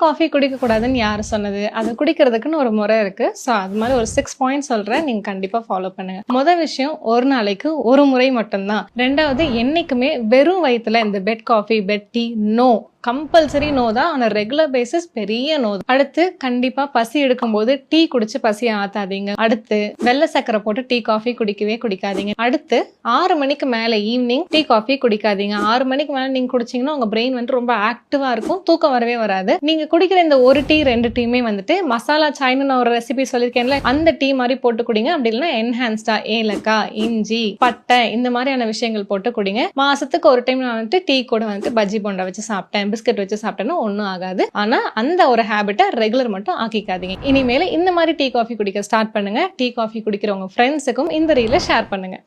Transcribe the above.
Coffee குடிக்கக்கூடாதுன்னு யார் சொன்னது? அது குடிக்கிறதுக்குன்னு ஒரு முறை இருக்கு. ஸோ அது மாதிரி ஒரு 6 பாயிண்ட்ஸ் சொல்கிறேன், நீங்கள் கண்டிப்பாக ஃபாலோ பண்ணுங்க. முதல் விஷயம், ஒரு நாளைக்கு ஒரு முறை மட்டும்தான். ரெண்டாவது, என்னைக்குமே வெறும் வயிற்றுல இந்த bed coffee, bed tea no. Compulsory no தான். ஆன் ரெகுலர் பேசிஸ் பெரிய நோ. அடுத்து, கண்டிப்பா பசி எடுக்கும்போது டீ குடிச்சு பசியை ஆத்தாதீங்க. அடுத்து, வெள்ளை சக்கரை போட்டு டீ காஃபி குடிக்கவே குடிக்காதீங்க. அடுத்து, 6 மணிக்கு மேல ஈவினிங் டீ காஃபி குடிக்காதீங்க. 6 மணிக்கு மேல நீங்க குடிச்சீங்கன்னா உங்க பிரெயின் வந்து ரொம்ப ஆக்டிவா இருக்கும், தூக்கம் வரவே வராது. நீங்க குடிக்கிற இந்த ஒரு டீ 2 டீயுமே வந்துட்டு மசாலா சாய்னு நான் ஒரு ரெசிபி சொல்லியிருக்கேன்ல, அந்த டீ மாதிரி போட்டு குடிங்க. அப்படி இல்லைன்னா என்ஹான்ஸ்டா ஏலக்காய், இஞ்சி, பட்டை இந்த மாதிரியான விஷயங்கள் போட்டு குடிங்க. மாசத்துக்கு ஒரு டைம் நான் வந்துட்டு டீ கூட வந்துட்டு பஜ்ஜி போண்டா வச்சு சாப்பிட்டேன், பிஸ்கட் வச்சு சாப்பிட்டேன்னா ஒன்றும் ஆகாது. ஆனா அந்த ஒரு ஹேபிட்டை ரெகுலர் மட்டும் ஆக்கிக்காதீங்க. இனிமேல இந்த மாதிரி டீ காஃபி குடிக்க ஸ்டார்ட் பண்ணுங்க. டீ காஃபி குடிக்கிற உங்க ஃப்ரெண்ட்ஸுக்கும் இந்த ரீலை ஷேர் பண்ணுங்க.